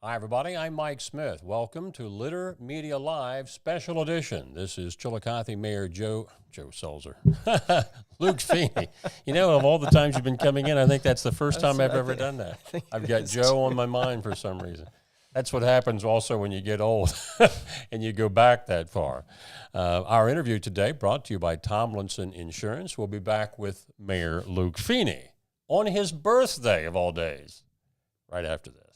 Hi, everybody. I'm Mike Smith. Welcome to Litter Media Live Special Edition. This is Chillicothe Mayor Joe Sulzer, Luke Feeney. You know, of all the times you've been coming in, I think that's the first time I've ever done that. I've got Joe on my mind for some reason. That's what happens also when you get old and you go back that far. Our interview today brought to you by Tomlinson Insurance. We'll be back with Mayor Luke Feeney on his birthday of all days, right after this.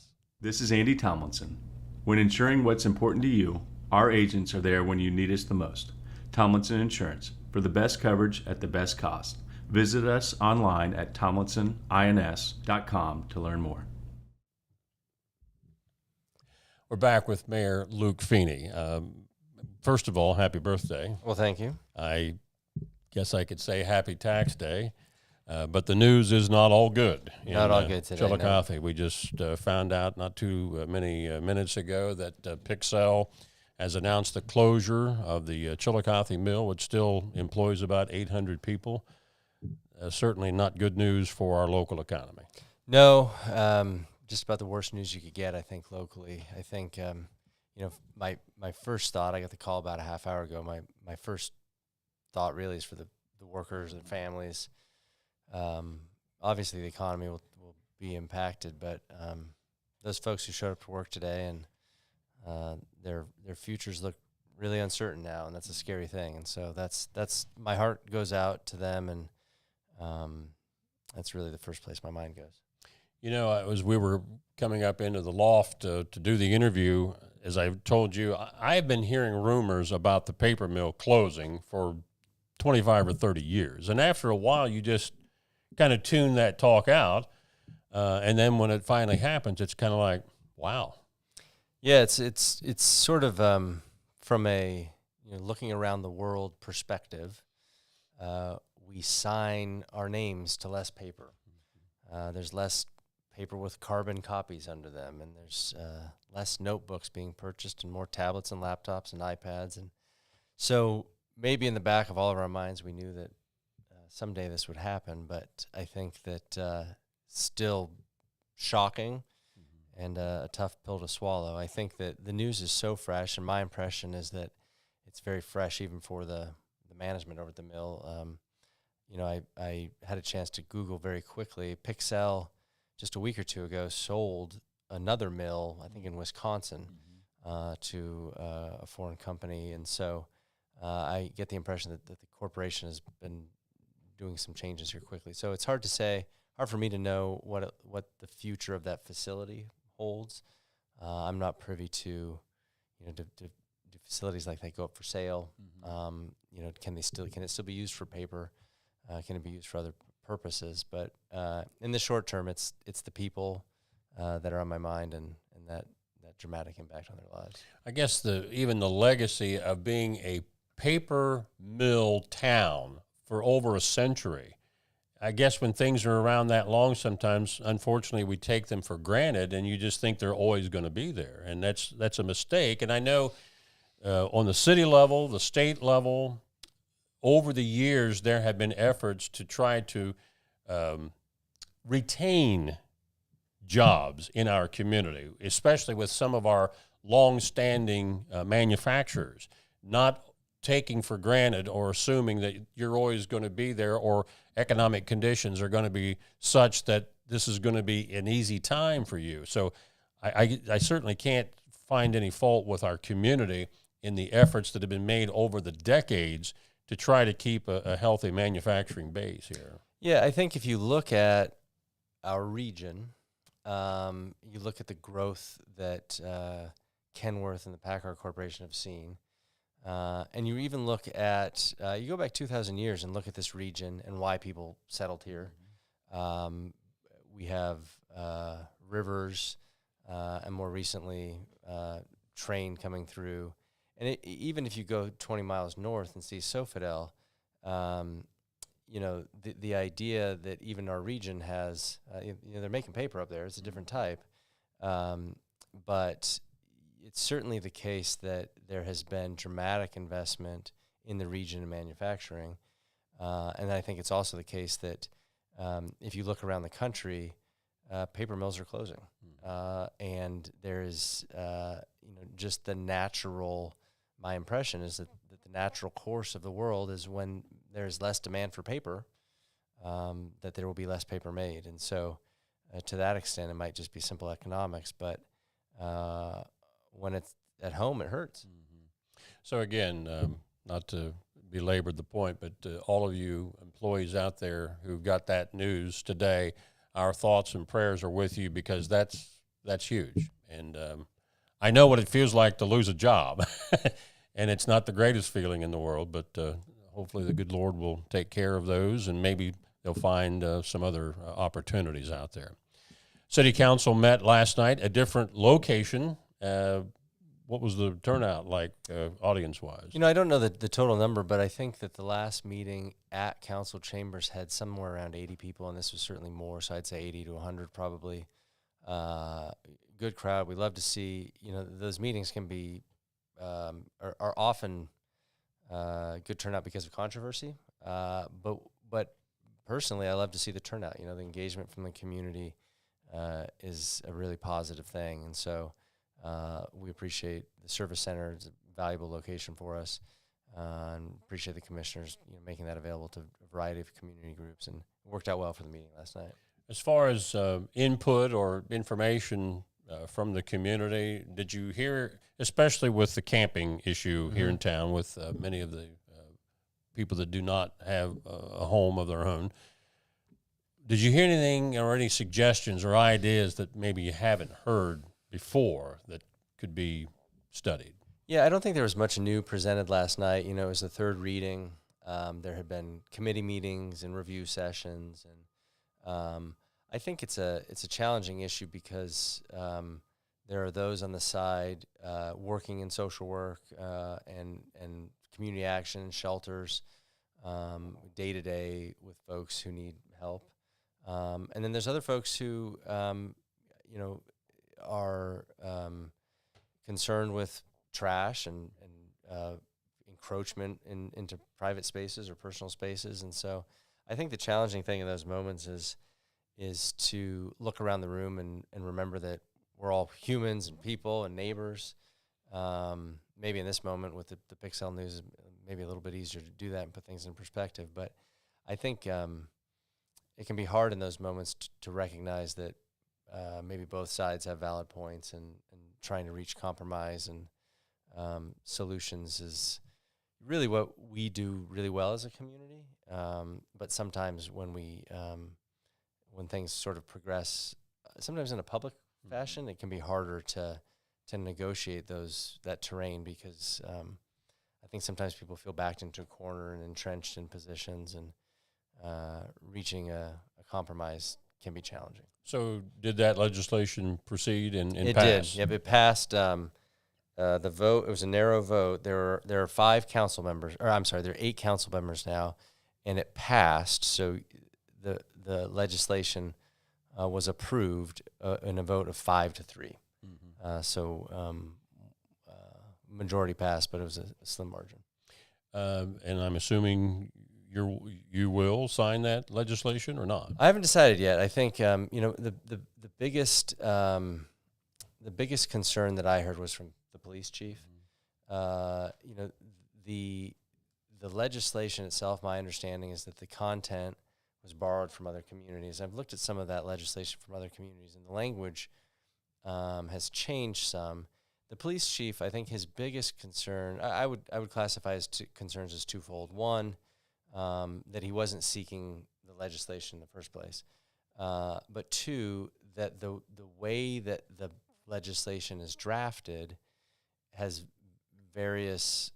This is Andy Tomlinson. When insuring what's important to you, our agents are there when you need us the most. Tomlinson Insurance, for the best coverage at the best cost. Visit us online at tomlinsonins.com to learn more. We're back with Mayor Luke Feeney. First of all, happy birthday. Well, thank you. I guess I could say happy tax day. But the news is not all good. Not all good today. Chillicothe. No. We just found out not too many minutes ago that Pixel has announced the closure of the Chillicothe mill, which still employs about 800 people. Certainly not good news for our local economy. No, just about the worst news you could get, I think, locally. I think, my first thought, I got the call about a half hour ago, my first thought really is for the workers and families. Obviously the economy will be impacted, but those folks who showed up to work today and their futures look really uncertain now, and that's a scary thing. And so that's my heart goes out to them, and that's really the first place my mind goes. You know, as we were coming up into the loft to do the interview, as I told you, I've been hearing rumors about the paper mill closing for 25 or 30 years. And after a while, you just kind of tune that talk out, and then when it finally happens, it's kind of like, wow. Yeah, it's sort of from a looking around the world perspective. We sign our names to less paper. There's less paper with carbon copies under them, and there's less notebooks being purchased, and more tablets and laptops and iPads, and so maybe in the back of all of our minds, we knew that someday this would happen, but I think that still shocking and a tough pill to swallow. I think that the news is so fresh, and my impression is that it's very fresh even for the management over at the mill. I had a chance to Google very quickly. Pixel, just a week or two ago, sold another mill, I think in Wisconsin, to a foreign company, and so I get the impression that the corporation has been doing some changes here quickly. So it's hard for me to know what the future of that facility holds. I'm not privy to, do facilities like that go up for sale? Can it still be used for paper? Can it be used for other purposes? But in the short term, it's the people that are on my mind, and that dramatic impact on their lives. I guess even the legacy of being a paper mill town for over a century. I guess when things are around that long, sometimes, unfortunately, we take them for granted, and you just think they're always going to be there, and that's a mistake. And I know on the city level, the state level, over the years, there have been efforts to try to retain jobs in our community, especially with some of our long-standing manufacturers, not taking for granted or assuming that you're always going to be there, or economic conditions are going to be such that this is going to be an easy time for you. So I certainly can't find any fault with our community in the efforts that have been made over the decades to try to keep a healthy manufacturing base here. Yeah, I think if you look at our region, you look at the growth that Kenworth and the Packard Corporation have seen, and you even look at, you go back 2,000 years and look at this region and why people settled here. We have rivers, and more recently, train coming through. And even if you go 20 miles north and see Sofidel, the idea that even our region has, they're making paper up there. It's a different type. But it's certainly the case that there has been dramatic investment in the region in manufacturing. And I think it's also the case that if you look around the country, paper mills are closing, and there's just the natural. My impression is that the natural course of the world is when there's less demand for paper, that there will be less paper made, and so to that extent, it might just be simple economics. But when it's at home, it hurts. So again, not to belabor the point, but all of you employees out there who got that news today, our thoughts and prayers are with you, because that's huge. And I know what it feels like to lose a job, and it's not the greatest feeling in the world, but hopefully the good Lord will take care of those, and maybe they'll find some other opportunities out there. City Council met last night, a different location. What was the turnout like audience-wise? I don't know the total number, but I think that the last meeting at council chambers had somewhere around 80 people, and this was certainly more, so I'd say 80 to 100 probably. Good crowd. We love to see, those meetings can be, are often good turnout because of controversy, but personally, I love to see the turnout. The engagement from the community is a really positive thing, and so we appreciate the service center. It's a valuable location for us, and appreciate the commissioners making that available to a variety of community groups, and it worked out well for the meeting last night. As far as input or information from the community, did you hear, especially with the camping issue here in town, with many of the people that do not have a home of their own, did you hear anything or any suggestions or ideas that maybe you haven't heard before that could be studied? Yeah, I don't think there was much new presented last night. It was the third reading. There had been committee meetings and review sessions, and I think it's a challenging issue because there are those on the side working in social work and community action, shelters, day to day with folks who need help, and then there's other folks who are concerned with trash and encroachment into private spaces or personal spaces. And so I think the challenging thing in those moments is to look around the room and remember that we're all humans and people and neighbors. Maybe in this moment with the Pixel news, maybe a little bit easier to do that and put things in perspective. But I think it can be hard in those moments to recognize that maybe both sides have valid points, and trying to reach compromise and solutions is really what we do really well as a community. But sometimes when things sort of progress, sometimes in a public fashion, it can be harder to negotiate that terrain, because I think sometimes people feel backed into a corner and entrenched in positions, and reaching a compromise can be challenging. So did that legislation proceed and it pass? Did. Yep, it passed. The vote, it was a narrow vote. There are 5 council members, or I'm sorry, there are 8 council members now, and it passed. So the legislation was approved in a vote of 5-3. Majority passed, but it was a slim margin. And I'm assuming you will sign that legislation or not? I haven't decided yet. I think the biggest concern that I heard was from the police chief. The legislation itself, my understanding is that the content was borrowed from other communities. I've looked at some of that legislation from other communities, and the language has changed some. The police chief, I think his biggest concern, I would classify his concerns as twofold. One, that he wasn't seeking the legislation in the first place. But 2, that the way that the legislation is drafted has various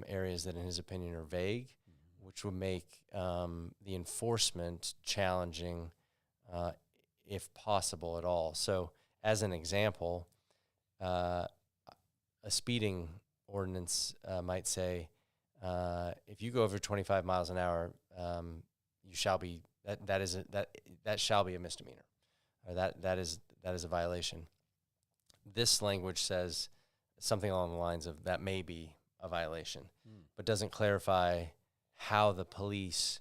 areas that, in his opinion, are vague, which would make the enforcement challenging, if possible at all. So, as an example, a speeding ordinance might say, if you go over 25 miles an hour, you shall be that shall be a misdemeanor, or that is a violation. This language says something along the lines of that may be a violation, but doesn't clarify how the police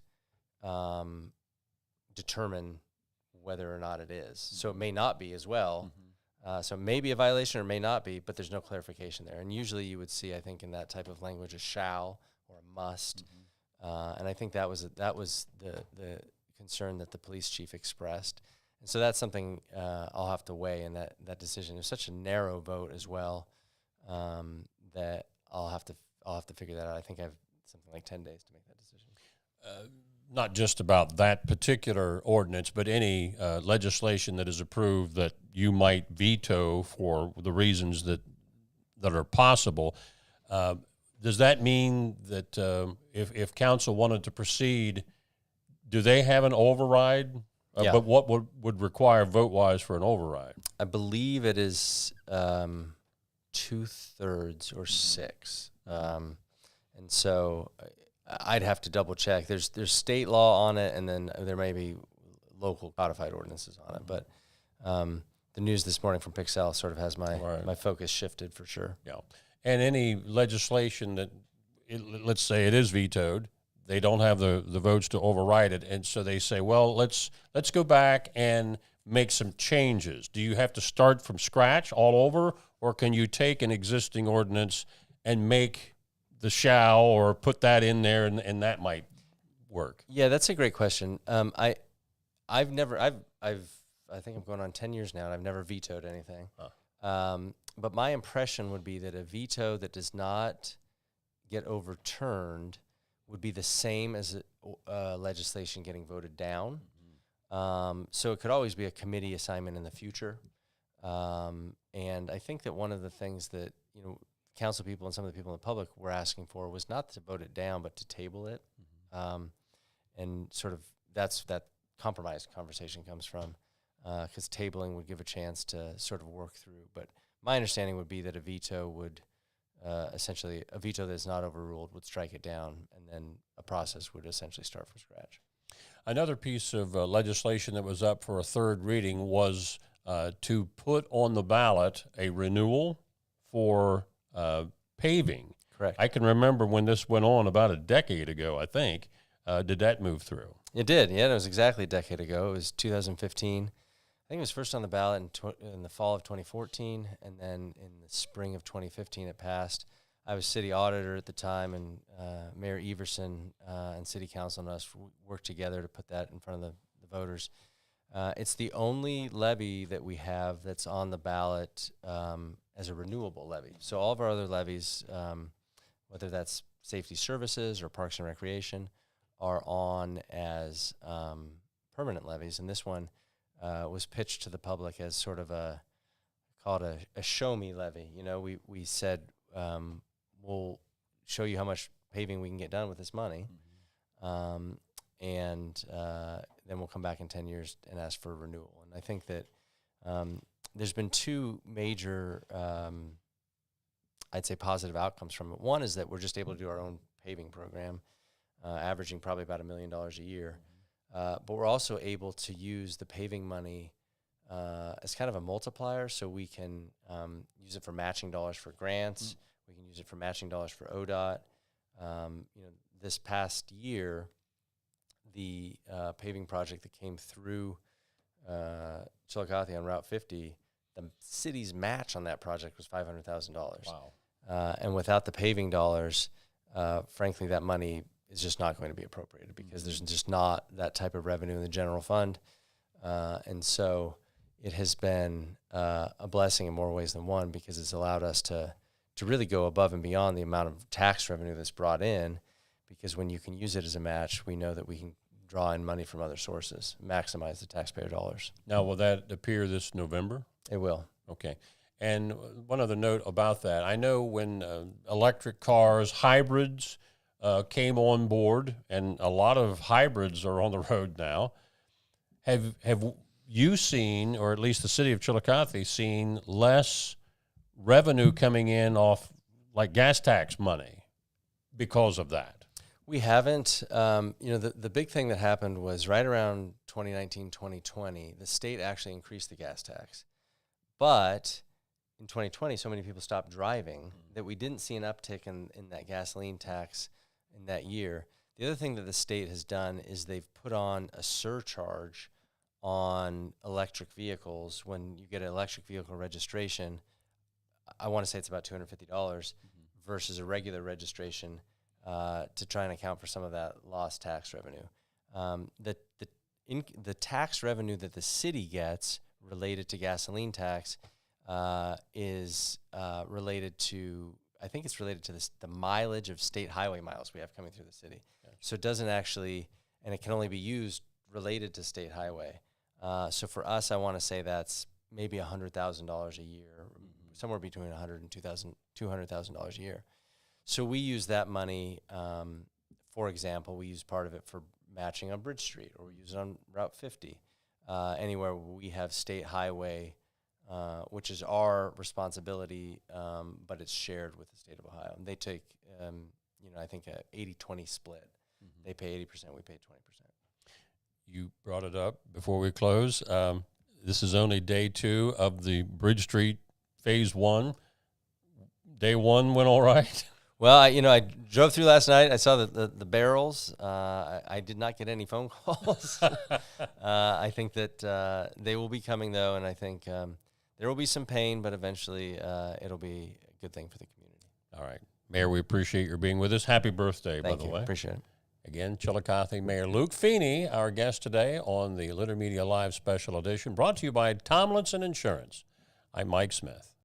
determine whether or not it is. So it may not be as well. So it may be a violation or may not be, but there's no clarification there. And usually you would see, I think, in that type of language, a shall or a must. And I think that was the concern that the police chief expressed. And so that's something I'll have to weigh in that decision. It was such a narrow vote as well that I'll have to figure that out. I think I have something like 10 days to make that decision. Not just about that particular ordinance, but any legislation that is approved that you might veto for the reasons that are possible. Does that mean that if council wanted to proceed, do they have an override? Yeah. But what would require vote-wise for an override? I believe it is 2/3 or 6. And so I'd have to double check. There's state law on it, and then there may be local codified ordinances on it. But the news this morning from Pixel sort of has my focus shifted for sure. Yeah. And any legislation that, let's say it is vetoed, they don't have the votes to override it, and so they say, well, let's go back and make some changes. Do you have to start from scratch all over, or can you take an existing ordinance and make the shall or put that in there, and that might work? Yeah, that's a great question. I think I'm going on 10 years now, and I've never vetoed anything. But my impression would be that a veto that does not get overturned would be the same as legislation getting voted down. So it could always be a committee assignment in the future. And I think that one of the things that, council people and some of the people in the public were asking for was not to vote it down, but to table it. And sort of that compromise conversation comes from, because tabling would give a chance to sort of work through. But my understanding would be that a veto would essentially, a veto that's not overruled would strike it down, and then a process would essentially start from scratch. Another piece of legislation that was up for a third reading was to put on the ballot a renewal for paving. Correct. I can remember when this went on about a decade ago, I think. Did that move through? It did. Yeah, it was exactly a decade ago. It was 2015. I think it was first on the ballot in the fall of 2014, and then in the spring of 2015 it passed. I was city auditor at the time, and Mayor Everson and city council and us worked together to put that in front of the voters. It's the only levy that we have that's on the ballot as a renewable levy. So all of our other levies, whether that's safety services or parks and recreation, are on as permanent levies, and this one was pitched to the public as sort of a show me levy. We said we'll show you how much paving we can get done with this money, and then we'll come back in 10 years and ask for a renewal. And I think that there's been two major, I'd say, positive outcomes from it. One is that we're just able to do our own paving program, averaging probably about $1 million a year. But we're also able to use the paving money as kind of a multiplier, so we can use it for matching dollars for grants. We can use it for matching dollars for ODOT. This past year, the paving project that came through Chillicothe on Route 50, the city's match on that project was $500,000. Wow. And without the paving dollars, frankly, that money is just not going to be appropriated because there's just not that type of revenue in the general fund. And so it has been a blessing in more ways than one, because it's allowed us to really go above and beyond the amount of tax revenue that's brought in, because when you can use it as a match, we know that we can draw in money from other sources, maximize the taxpayer dollars. Now, will that appear this November? It will. Okay. And one other note about that, I know when electric cars, hybrids, came on board, and a lot of hybrids are on the road now. Have you seen, or at least the city of Chillicothe, seen less revenue coming in off like gas tax money because of that? We haven't. The big thing that happened was right around 2019, 2020, the state actually increased the gas tax. But in 2020, so many people stopped driving that we didn't see an uptick in that gasoline tax in that year. The other thing that the state has done is they've put on a surcharge on electric vehicles. When you get an electric vehicle registration, I want to say it's about $250 versus a regular registration to try and account for some of that lost tax revenue. The tax revenue that the city gets related to gasoline tax is related to, I think it's related to the mileage of state highway miles we have coming through the city. Gotcha. So it doesn't actually, and it can only be used related to state highway. So for us, I want to say that's maybe $100,000 a year, somewhere between $100,000 and $200,000 a year. So we use that money. For example, we use part of it for matching on Bridge Street, or we use it on Route 50. Anywhere we have state highway, which is our responsibility, but it's shared with the state of Ohio. And they take, I think a 80-20 split. They pay 80%, we pay 20%. You brought it up before we close. This is only day 2 of the Bridge Street Phase 1. Day 1 went all right? Well, I drove through last night. I saw the barrels. I did not get any phone calls. I think that they will be coming, though, and I think there will be some pain, but eventually it'll be a good thing for the community. All right. Mayor, we appreciate your being with us. Happy birthday, by the way. Appreciate it. Again, Chillicothe Mayor Luke Feeney, our guest today on the Litter Media Live Special Edition, brought to you by Tomlinson Insurance. I'm Mike Smith.